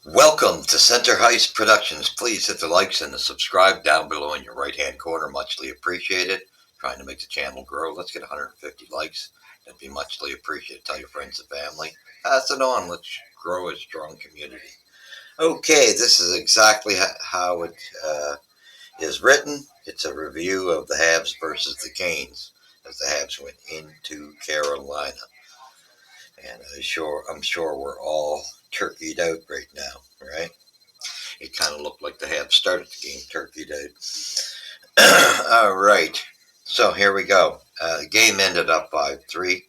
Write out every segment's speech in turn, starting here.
Welcome to Center Hice Productions. Please hit the likes and the subscribe down below in your right hand corner. Muchly appreciated. Trying to make the channel grow. Let's get 150 likes. That'd be muchly appreciated. Tell your friends and family. Pass it on. Let's grow a strong community. Okay, this is exactly how it is written. It's a review of the Habs versus the Canes as the Habs went into Carolina. And I'm sure we're all turkeyed out right now, right? It kind of looked like the Habs started the game turkeyed out. All right, so here we go. The game ended up 5-3.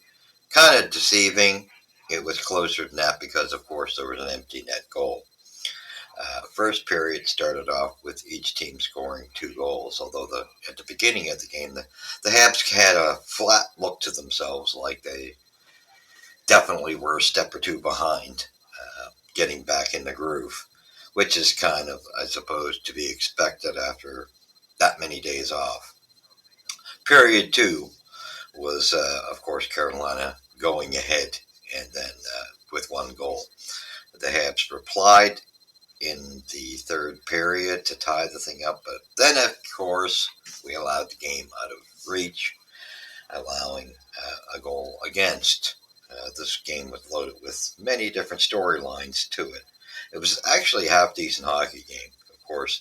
Kind of deceiving. It was closer than that because, of course, there was an empty net goal. First period started off with each team scoring 2 goals, although at the beginning of the game, the Habs had a flat look to themselves, like they definitely were a step or two behind, getting back in the groove, which is kind of, I suppose, to be expected after that many days off. Period 2 was, of course, Carolina going ahead, and then with 1 goal. The Habs replied in the third period to tie the thing up, but then, of course, we allowed the game out of reach, allowing a goal against. This game was loaded with many different storylines to it. It was actually a half-decent hockey game. Of course,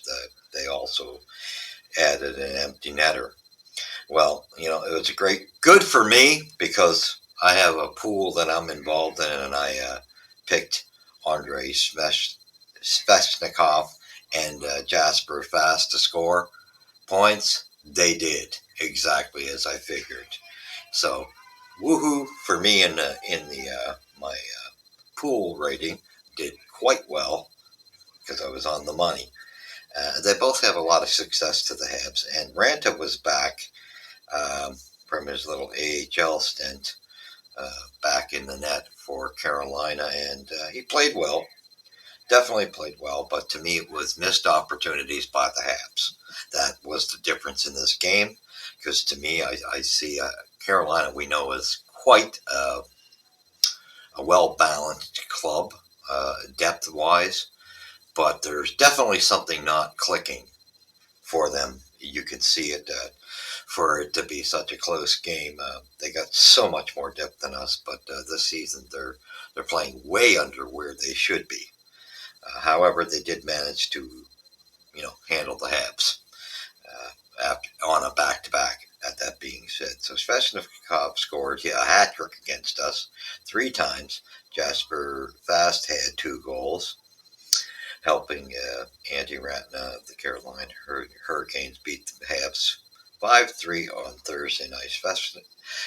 they also added an empty netter. Well, it was good for me because I have a pool that I'm involved in, and I picked Andrei Svechnikov and Jasper Fast to score points. They did exactly as I figured. So, woohoo for me in my pool rating. Did quite well because I was on the money. They both have a lot of success to the Habs, and Ranta was back from his little AHL stint back in the net for Carolina, and he played well. Definitely played well, but to me it was missed opportunities by the Habs. That was the difference in this game, because to me I see Carolina, we know, is quite a well-balanced club, depth-wise, but there's definitely something not clicking for them. You can see it. For it to be such a close game, they got so much more depth than us, but this season they're playing way under where they should be. However, they did manage to, handle the Habs on a back-to-back. At that being said, so Svechnikov scored a hat trick against us 3 times. Jasper Fast had 2 goals, helping Andy Ratna, the Carolina Hurricanes, beat the Habs 5-3 on Thursday night.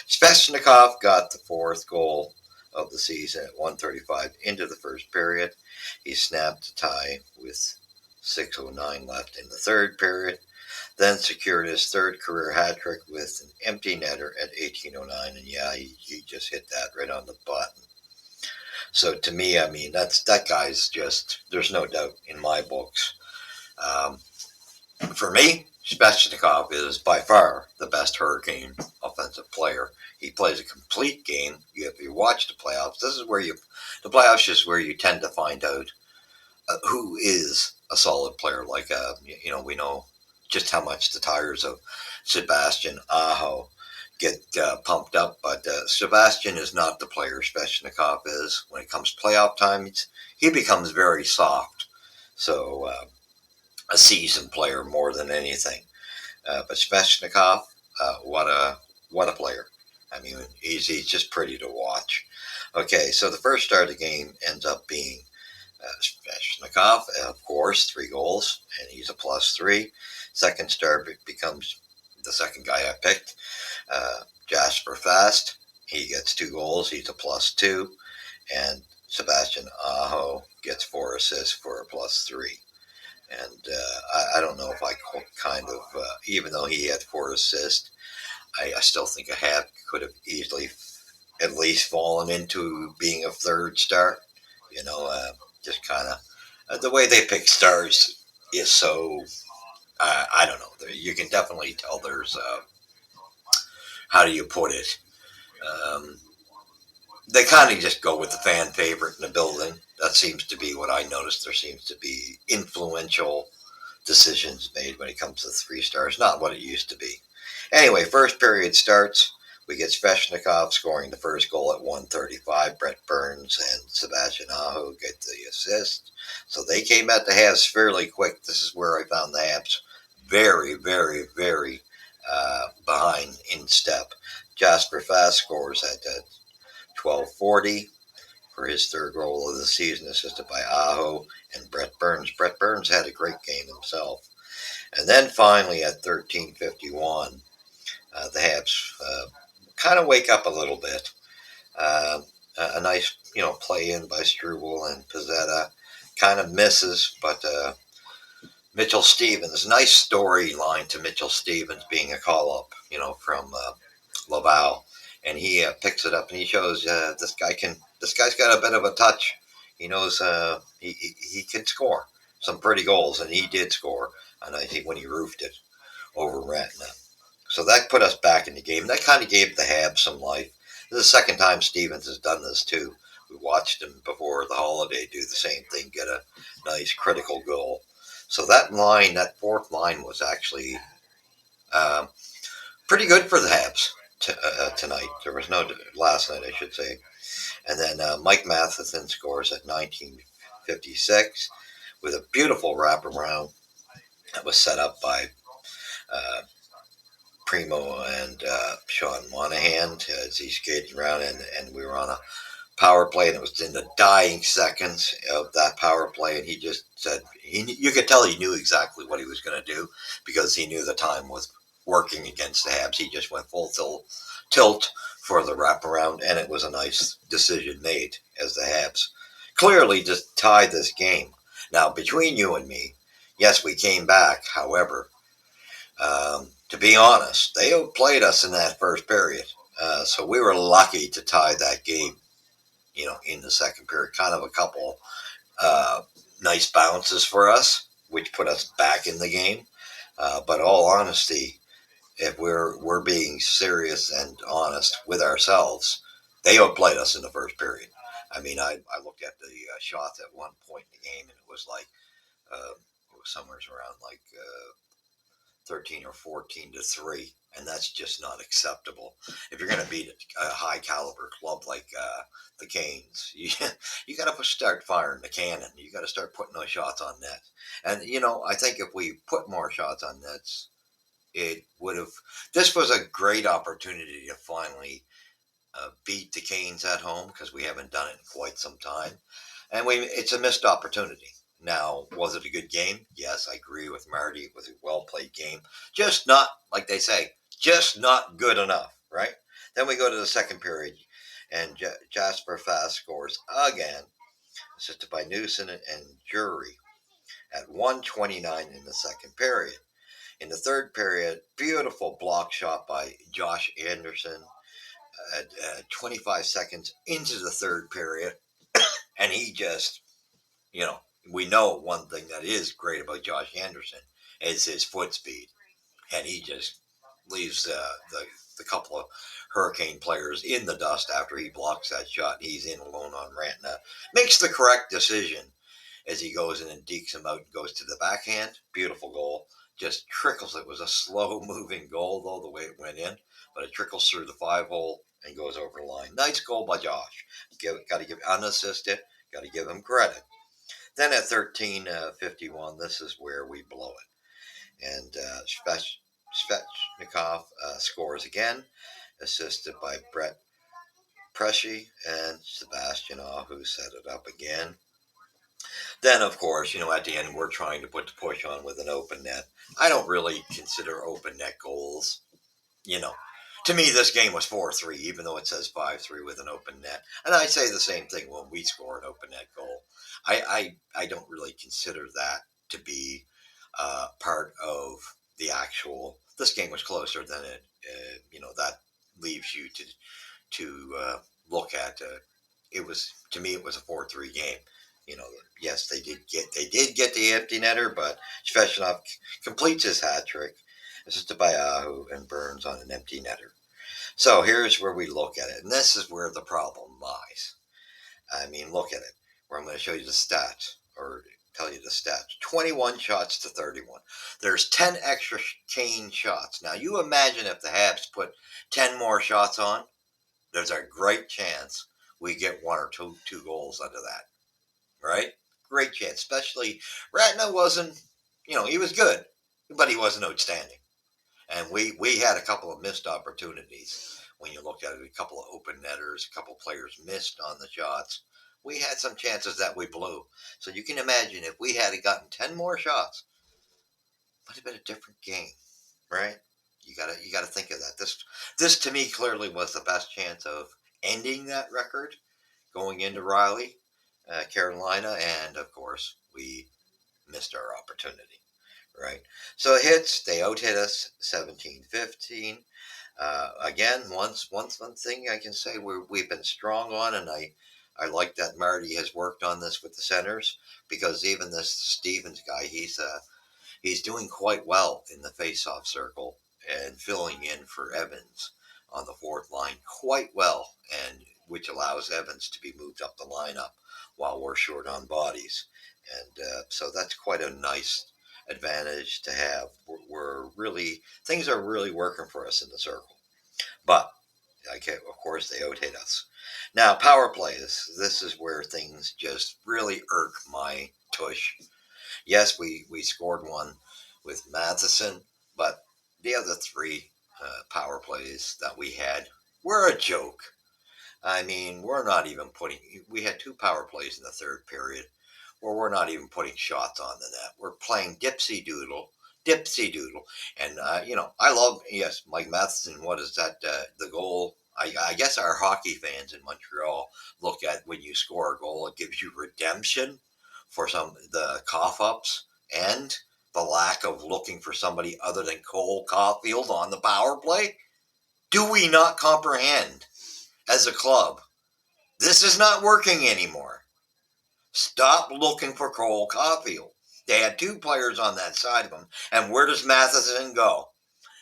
Svechnikov got the 4th goal of the season at 1:35 into the first period. He snapped a tie with 6:09 left in the third period, then secured his 3rd career hat trick with an empty netter at 18:09, and he just hit that right on the button. So to me, that guy's just, there's no doubt in my books. For me, Svechnikov is by far the best Hurricane offensive player. He plays a complete game. If you watch the playoffs, the playoffs is where you tend to find out who is a solid player. Like, we know just how much the tires of Sebastian Aho get pumped up, but Sebastian is not the player Svechnikov is. When it comes to playoff times, he becomes very soft. So, a seasoned player more than anything. But Svechnikov, what a player. He's just pretty to watch. Okay, so the first start of the game ends up being Svechnikov, of course, 3 goals, and he's a +3. Second start becomes the second guy I picked, Jasper Fast. He gets 2 goals, he's a +2, and Sebastian Aho gets 4 assists for a +3. And I don't know if I kind of, even though he had 4 assists, I still think a hat could have easily at least fallen into being a 3rd star. Just kind of, the way they pick stars is so, I don't know. You can definitely tell there's, how do you put it? they kind of just go with the fan favorite in the building. That seems to be what I noticed. There seems to be influential decisions made when it comes to 3 stars, not what it used to be. Anyway, first period starts. We get Sveshnikov scoring the first goal at 1:35. Brett Burns and Sebastian Aho get the assist. So they came at the Habs fairly quick. This is where I found the Habs very, very, very behind in step. Jasper Fast scores at 12:40 for his third goal of the season, assisted by Aho and Brett Burns. Brett Burns had a great game himself. And then finally at 13:51, the Habs kind of wake up a little bit. A nice, play in by Struble and Pizzetta. Kind of misses, but Mitchell Stevens, nice storyline to Mitchell Stevens being a call up, from Laval, and he picks it up and he shows this guy can. This guy's got a bit of a touch. He knows he can score some pretty goals, and he did score. And I think when he roofed it over Ratna, so that put us back in the game. That kind of gave the Habs some life. This is the second time Stevens has done this too. We watched him before the holiday do the same thing, get a nice critical goal. So that line, that fourth line, was actually um, pretty good for the Habs tonight. There was no last night, I should say. And then Mike Matheson scores at 19:56 with a beautiful wraparound that was set up by uh, Primo and Sean Monahan as he's skating around, and we were on a power play, and it was in the dying seconds of that power play, and he just said you could tell he knew exactly what he was going to do because he knew the time was working against the Habs. He just went full tilt for the wraparound, and it was a nice decision made as the Habs clearly just tied this game. Now, between you and me, yes, we came back. However, to be honest, they outplayed us in that first period. So we were lucky to tie that game, in the second period. Kind of a couple uh, nice bounces for us, which put us back in the game. But all honesty, if we're being serious and honest with ourselves, they outplayed us in the first period. I mean, I looked at the shots at one point in the game, and it was like it was somewhere around like 13 or 14 to 3, and that's just not acceptable. If you're going to beat a high caliber club like the Canes, you got to start firing the cannon. You got to start putting those shots on net. And I think if we put more shots on nets, it would have. This was a great opportunity to finally beat the Canes at home because we haven't done it in quite some time, and it's a missed opportunity. Now, was it a good game? Yes, I agree with Marty. It was a well played game. Just not, like they say, just not good enough, right? Then we go to the second period, and Jasper Fast scores again, assisted by Newson and Jury at 1:29 in the second period. In the third period, beautiful block shot by Josh Anderson at 25 seconds into the third period, and he just, you know, we know one thing that is great about Josh Anderson is his foot speed, and he just leaves the couple of Hurricane players in the dust after he blocks that shot. He's in alone on Rantna, makes the correct decision as he goes in and dekes him out and goes to the backhand. Beautiful goal. Just trickles. It was a slow moving goal, though, the way it went in, but it trickles through the 5 hole and goes over the line. Nice goal by Josh. Got to give unassisted. Got to give him credit. Then at 13:51, this is where we blow it. And Svechnikov scores again, assisted by Brett Preshy and Sebastian who set it up again. Then, of course, at the end, we're trying to put the push on with an open net. I don't really consider open net goals. You know, to me, this game was 4-3, even though it says 5-3 with an open net. And I say the same thing when we score an open net goal. I don't really consider that to be part of the actual. This game was closer than it. That leaves you to look at. It was, to me, it was a 4-3 game. Yes, they did get the empty netter, but Svechnikov completes his hat trick, assisted by Ahu and Burns on an empty netter. So here's where we look at it, and this is where the problem lies. I mean, look at it. Where I'm going to show you the stats, or tell you the stats. 21 shots to 31. There's 10 extra Kane shots. Now, you imagine if the Habs put 10 more shots on, there's a great chance we get one or two goals out of that, right? Great chance. Especially Ratna wasn't, he was good, but he wasn't outstanding. And we had a couple of missed opportunities. When you look at it, a couple of open netters, a couple of players missed on the shots. We had some chances that we blew. So you can imagine if we had gotten 10 more shots, it might have been a different game, right? You gotta think of that. This to me clearly was the best chance of ending that record going into Raleigh, Carolina, and of course we missed our opportunity, right? So hits, they out hit us 17-15. Again, one thing I can say we've been strong on, and I like that Marty has worked on this with the centers, because even this Stevens guy, he's doing quite well in the face-off circle and filling in for Evans on the fourth line quite well, and which allows Evans to be moved up the lineup while we're short on bodies, and so that's quite a nice advantage to have. We're really, things are really working for us in the circle, but of course they out hit us. Now power plays. This is where things just really irk my tush. Yes, we scored one with Matheson, but the other three power plays that we had were a joke. I mean, we're not even putting. We had two power plays in the third period where we're not even putting shots on the net. We're playing dipsy doodle, and I love, yes, Mike Matheson. What is that? The goal. I guess our hockey fans in Montreal look at when you score a goal, it gives you redemption for some the cough ups and the lack of looking for somebody other than Cole Caulfield on the power play. Do we not comprehend as a club? This is not working anymore. Stop looking for Cole Caulfield. They had two players on that side of him. And where does Matheson go?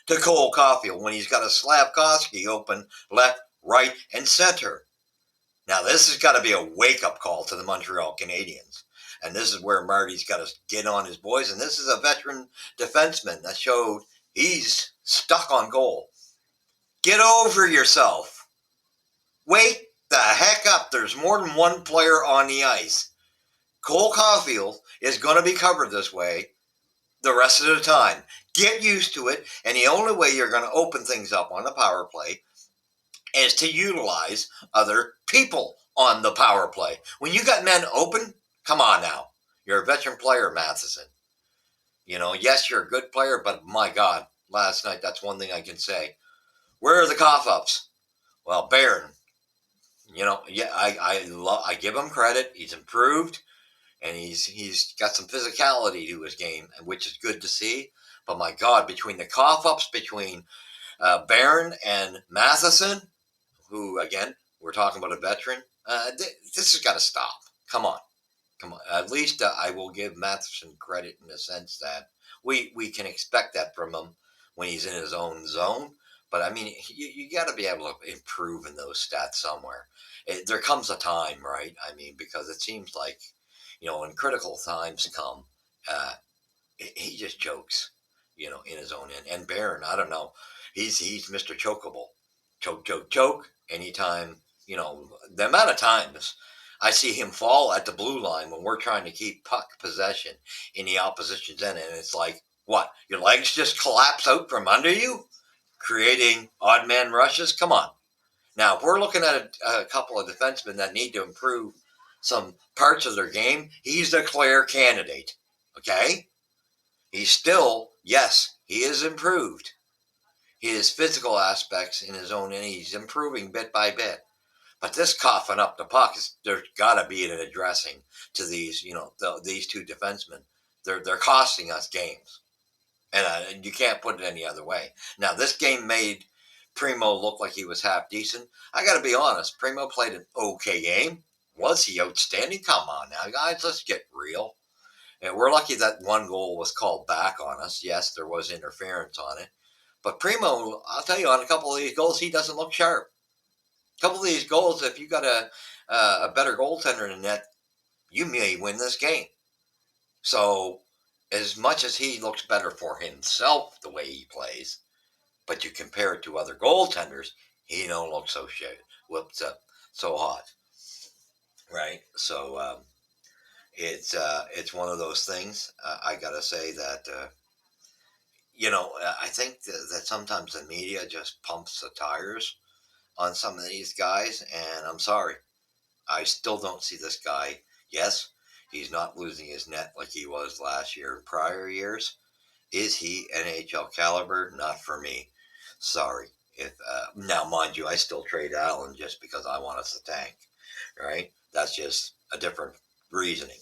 To Cole Caulfield when he's got a Slavkovsky open left, right, and center. Now, this has got to be a wake-up call to the Montreal Canadiens. And this is where Marty's got to get on his boys. And this is a veteran defenseman that showed he's stuck on goal. Get over yourself. Wake the heck up. There's more than one player on the ice. Cole Caulfield is going to be covered this way the rest of the time. Get used to it, and the only way you're going to open things up on the power play is to utilize other people on the power play. When you got men open, come on now. You're a veteran player, Matheson. Yes, you're a good player, but my God, last night, that's one thing I can say. Where are the cough-ups? Well, Barron, yeah, I give him credit. He's improved. And he's got some physicality to his game, which is good to see. But my God, between the cough ups between Barron and Matheson, who again we're talking about a veteran, this has got to stop. Come on. At least I will give Matheson credit in the sense that we can expect that from him when he's in his own zone. But I mean, you got to be able to improve in those stats somewhere. There comes a time, right? I mean, because it seems like, when critical times come, uh, he just jokes, in his own end. And Barron, I don't know, he's Mr. Chokeable, choke, choke, choke. Anytime, the amount of times I see him fall at the blue line when we're trying to keep puck possession in the opposition's end, and it's like, what? Your legs just collapse out from under you, creating odd man rushes. Come on. Now, if we're looking at a couple of defensemen that need to improve some parts of their game, he's a clear candidate. Okay? He's still, yes, he is improved. His physical aspects in his own, and he's improving bit by bit. But this coughing up the puck, there's got to be an addressing to these, these two defensemen. They're costing us games. And you can't put it any other way. Now, this game made Primo look like he was half decent. I got to be honest. Primo played an okay game. Was he outstanding? Come on now, guys. Let's get real. And we're lucky that one goal was called back on us. Yes, there was interference on it. But Primo, I'll tell you, on a couple of these goals, he doesn't look sharp. A couple of these goals, if you got a better goaltender than that, you may win this game. So, as much as he looks better for himself the way he plays, but you compare it to other goaltenders, he don't look so shit, whoops up, so hot, right? So it's one of those things. I gotta say that I think that sometimes the media just pumps the tires on some of these guys, and I'm sorry, I still don't see this guy. Yes, he's not losing his net like he was last year and prior years. Is he NHL caliber? Not for me. Sorry. If now, mind you, I still trade Allen just because I want us to tank. Right? That's just a different reasoning.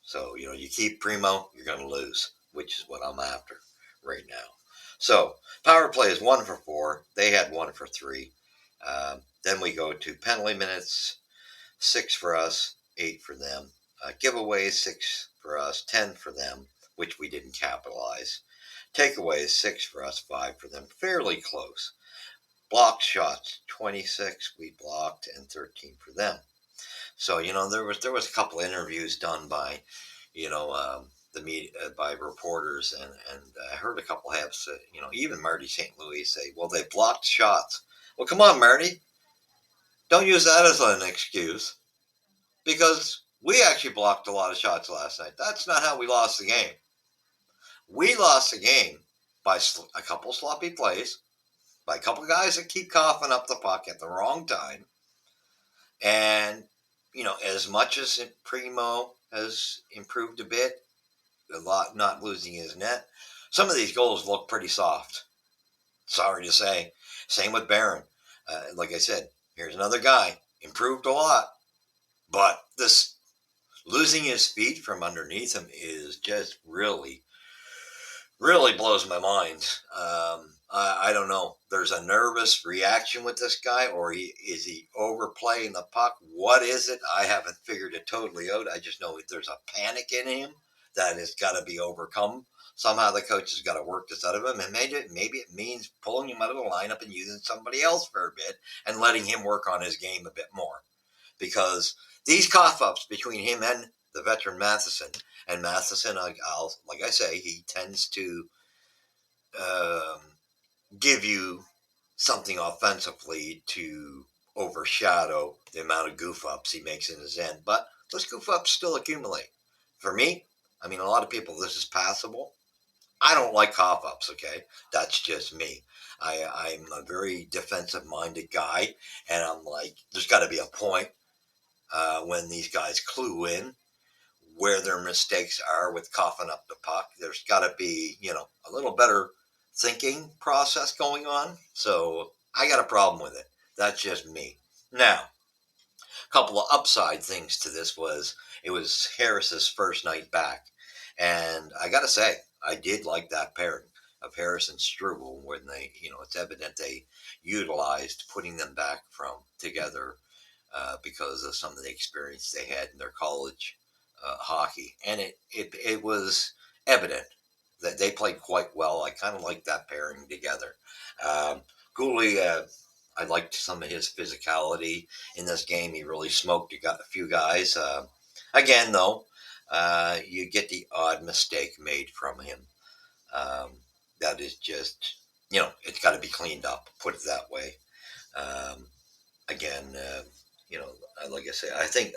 So you keep Primo, you're going to lose, which is what I'm after right now. So power play is 1 for 4. They had 1 for 3. Then we go to penalty minutes. 6 for us, 8 for them. Giveaways, 6 for us, 10 for them, which we didn't capitalize. Takeaways, 6 for us, 5 for them. Fairly close. Blocked shots, 26 we blocked and 13 for them. So there was a couple of interviews done by the media by reporters, and I heard a couple have said, even Marty St. Louis say, well, they blocked shots. Well, come on, Marty, don't use that as an excuse, because we actually blocked a lot of shots last night. That's not how we lost the game. We lost the game by a couple sloppy plays, by a couple guys that keep coughing up the puck at the wrong time. And, as much as Primo has improved a bit, a lot not losing his net, some of these goals look pretty soft. Sorry to say. Same with Barron. Like I said, here's another guy, improved a lot. But this losing his feet from underneath him is just really, really blows my mind. I don't know. There's a nervous reaction with this guy, or is he overplaying the puck? What is it? I haven't figured it totally out. I just know there's a panic in him that has got to be overcome. Somehow the coach has got to work this out of him, and maybe it means pulling him out of the lineup and using somebody else for a bit and letting him work on his game a bit more. Because these cough ups between him and the veteran Matheson, and Matheson, like I say, he tends to um, give you something offensively to overshadow the amount of goof ups he makes in his end. But those goof ups still accumulate. For me, I mean, a lot of people, this is passable. I don't like cough ups, okay? That's just me. I'm a very defensive minded guy, and I'm like, there's got to be a point when these guys clue in where their mistakes are with coughing up the puck. There's got to be, a little better thinking process going on. So I got a problem with it. That's just me. Now, a couple of upside things to this was it was Harris's first night back. And I got to say, I did like that pairing of Harris and Struble when they, it's evident they utilized putting them back from together because of some of the experience they had in their college hockey, and it was evident that they played quite well. I kind of liked that pairing together. Cooley, I liked some of his physicality in this game. He really smoked. You got a few guys. Again, though, you get the odd mistake made from him. Um, that is just, it's got to be cleaned up. Put it that way. Um, Again, like I say, I think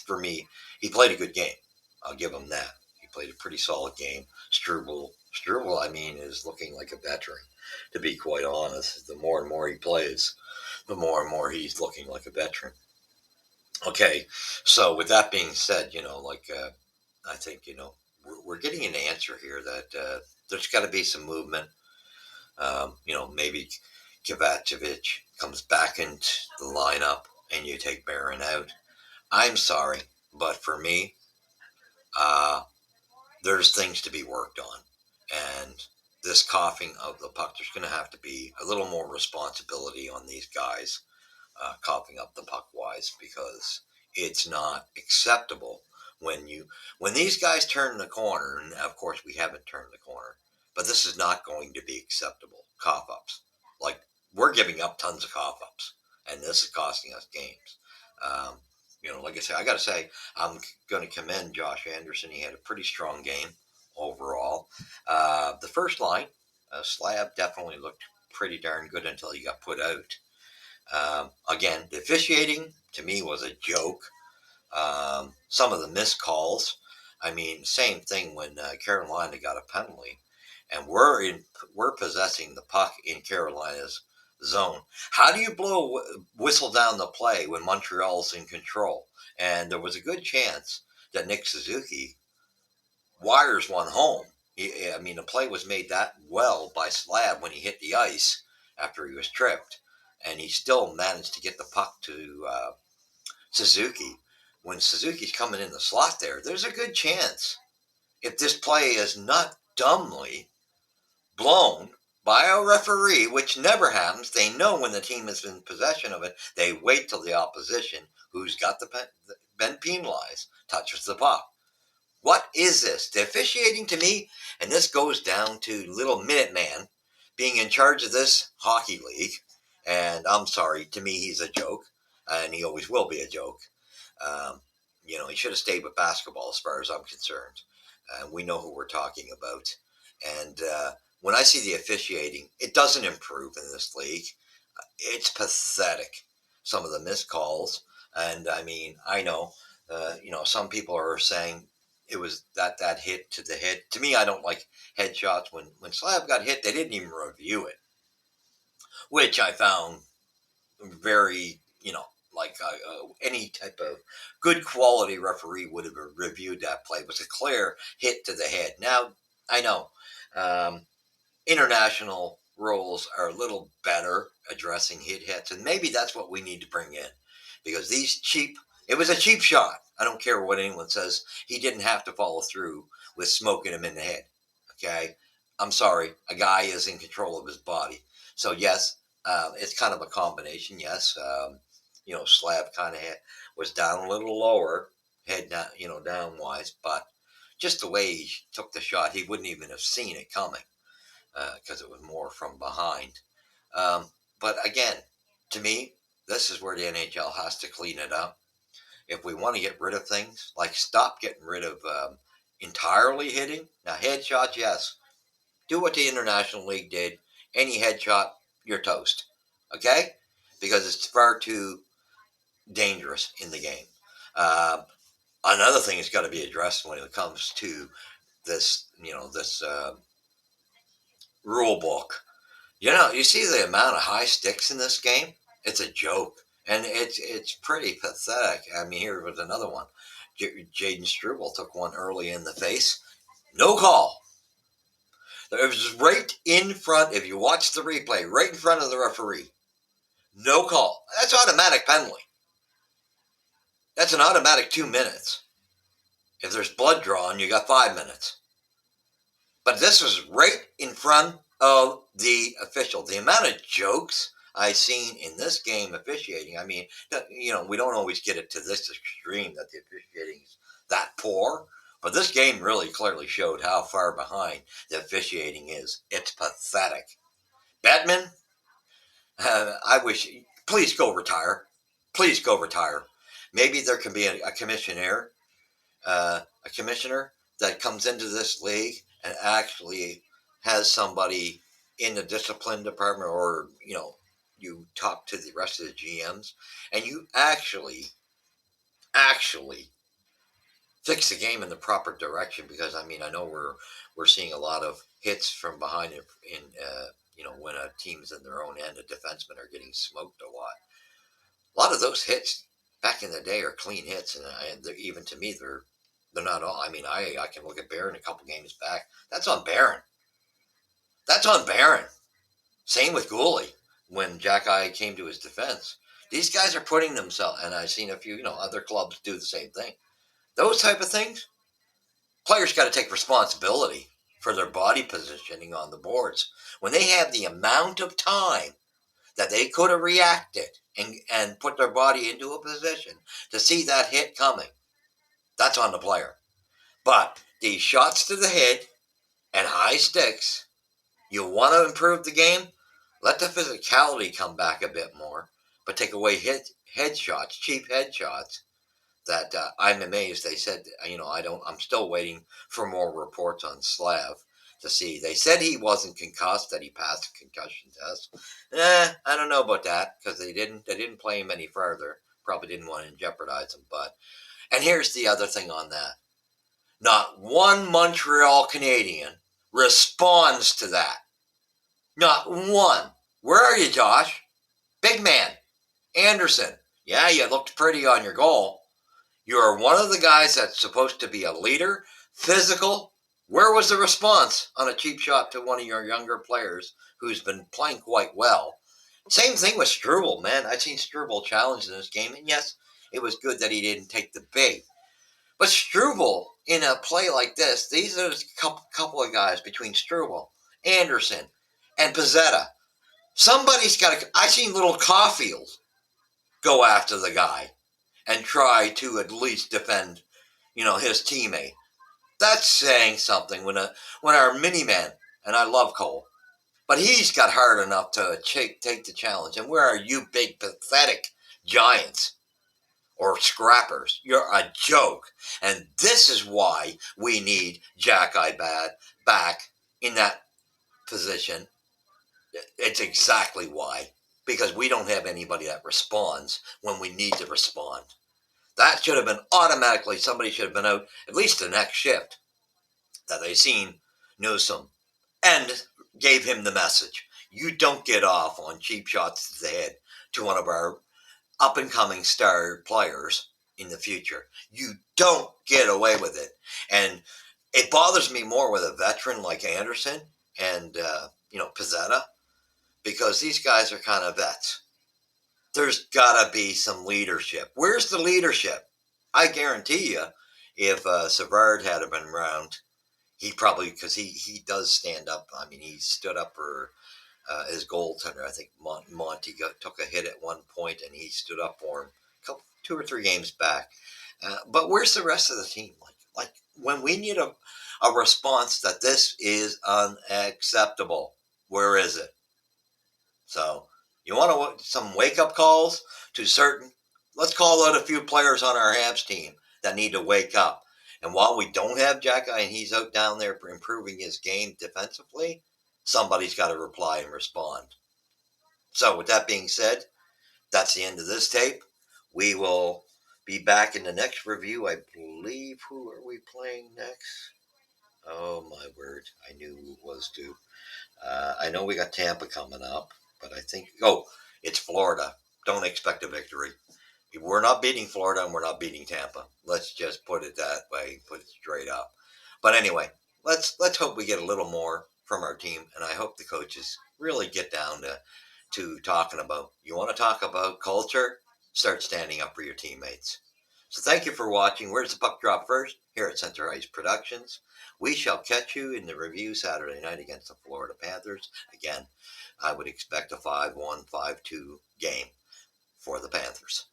for me, he played a good game. I'll give him that. He played a pretty solid game. Struble, I mean, is looking like a veteran. To be quite honest, the more and more he plays, the more and more he's looking like a veteran. Okay, so with that being said, I think we're getting an answer here that there's got to be some movement. Maybe Kovacevic comes back into the lineup and you take Barron out. I'm sorry, but for me, uh, there's things to be worked on. And this coughing of the puck, there's going to have to be a little more responsibility on these guys coughing up the puck wise, because it's not acceptable when these guys turn the corner, and of course we haven't turned the corner. But this is not going to be acceptable. Cough-ups. Like, we're giving up tons of cough-ups, and this is costing us games. Um, like I said, I got to say, I'm going to commend Josh Anderson. He had a pretty strong game overall. The first line, Slav definitely looked pretty darn good until he got put out. Again, the officiating to me was a joke. Some of the missed calls. I mean, same thing when Carolina got a penalty, and we're possessing the puck in Carolina's zone. How do you blow whistle down the play when Montreal's in control? And there was a good chance that Nick Suzuki wires one home. I mean, the play was made that well by Slav when he hit the ice after he was tripped, and he still managed to get the puck to Suzuki. When Suzuki's coming in the slot there's a good chance, if this play is not dumbly blown by a referee, which never happens, they know when the team is in possession of it, they wait till the opposition, who's got been penalized, touches the puck. What is this? The officiating to me, and this goes down to little Minuteman being in charge of this hockey league, and I'm sorry, to me he's a joke, and he always will be a joke. Um, he should have stayed with basketball as far as I'm concerned. We know who we're talking about. And when I see the officiating, it doesn't improve in this league. It's pathetic, some of the missed calls. And I mean, I know, some people are saying it was that hit to the head. To me, I don't like headshots. When Slav got hit, they didn't even review it, which I found very, like any type of good quality referee would have reviewed that play. It was a clear hit to the head. Now, I know um, international rules are a little better addressing hits, and maybe that's what we need to bring in, because it was a cheap shot. I don't care what anyone says. He didn't have to follow through with smoking him in the head. Okay, I'm sorry. A guy is in control of his body. So yes, it's kind of a combination. Yes, Slav kind of was down a little lower, head down, down wise, but just the way he took the shot, he wouldn't even have seen it coming because it was more from behind. Um, but again, to me, this is where the NHL has to clean it up. If we want to get rid of things, like stop getting rid of entirely hitting. Now, headshots, yes. Do what the International League did. Any headshot, you're toast. Okay? Because it's far too dangerous in the game. Another thing that's got to be addressed when it comes to this rule book. You see the amount of high sticks in this game? It's a joke. And it's pretty pathetic. I mean, here was another one. Jaden Struble took one early in the face. No call. It was right in front, if you watch the replay, right in front of the referee. No call. That's automatic penalty. That's an automatic 2 minutes. If there's blood drawn, you got 5 minutes. But this was right in front of the official. The amount of jokes I've seen in this game officiating, I mean, we don't always get it to this extreme that the officiating is that poor. But this game really clearly showed how far behind the officiating is. It's pathetic. Batman, I wish, please go retire. Please go retire. Maybe there can be a commissioner that comes into this league and actually has somebody in the discipline department, or you talk to the rest of the GMs and you actually fix the game in the proper direction. Because I mean, I know we're seeing a lot of hits from behind in when a team's in their own end, the defensemen are getting smoked a lot. A lot of those hits back in the day are clean hits, and even to me, they're not all. I mean, I can look at Barron a couple games back. That's on Barron. That's on Barron. Same with Gooley when Jack Eye came to his defense. These guys are putting themselves, and I've seen a few, other clubs do the same thing. Those type of things, players got to take responsibility for their body positioning on the boards. When they have the amount of time that they could have reacted and put their body into a position to see that hit coming, that's on the player. But these shots to the head, and high sticks. You want to improve the game? Let the physicality come back a bit more, but take away headshots, cheap headshots. That I'm amazed. They said, I'm still waiting for more reports on Slav to see. They said he wasn't concussed, that he passed the concussion test. I don't know about that because they didn't play him any further. Probably didn't want to jeopardize him. And here's the other thing on that. Not one Montreal Canadian responds to that. Not one. Where are you, Josh? Big man. Anderson. Yeah, you looked pretty on your goal. You're one of the guys that's supposed to be a leader, physical. Where was the response on a cheap shot to one of your younger players who's been playing quite well? Same thing with Struble, man. I've seen Struble challenged in this game, and yes, it was good that he didn't take the bait. But Struble, in a play like this, these are a couple of guys between Struble, Anderson, and Pizzetta. Somebody's got to. I seen little Caulfield go after the guy and try to at least defend, his teammate. That's saying something when our mini man, and I love Cole, but he's got hard enough to take the challenge. And where are you, big pathetic giants or scrappers? You're a joke. And this is why we need Jack Ibad back in that position. It's exactly why. Because we don't have anybody that responds when we need to respond. That should have been automatically, somebody should have been out at least the next shift that they seen Newsom and gave him the message. You don't get off on cheap shots to the head to one of our up-and-coming star players in the future. You don't get away with it. And it bothers me more with a veteran like Anderson and, Pizzetta, because these guys are kind of vets. There's got to be some leadership. Where's the leadership? I guarantee you, if Savard had been around, he probably, because he does stand up. I mean, he stood up for his goaltender. I think Monty took a hit at one point, and he stood up for him 2 or 3 games back. But where's the rest of the team? Like when we need a response that this is unacceptable, where is it? So you want some wake-up calls to certain, let's call out a few players on our Habs team that need to wake up. And while we don't have Jack and he's out down there improving his game defensively, somebody's got to reply and respond. So with that being said, that's the end of this tape. We will be back in the next review. I believe, who are we playing next? Oh, my word. I knew it was due. I know we got Tampa coming up, but I think, it's Florida. Don't expect a victory. We're not beating Florida and we're not beating Tampa. Let's just put it that way, put it straight up. But anyway, let's hope we get a little more from our team, and I hope the coaches really get down to talking about, you want to talk about culture? Start standing up for your teammates. So thank you for watching. Where's the puck drop first? Here at Center Hice Productions. We shall catch you in the review Saturday night against the Florida Panthers. Again, I would expect a 5-1, 5-2 game for the Panthers.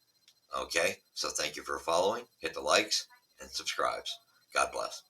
Okay, so thank you for following. Hit the likes and subscribes. God bless.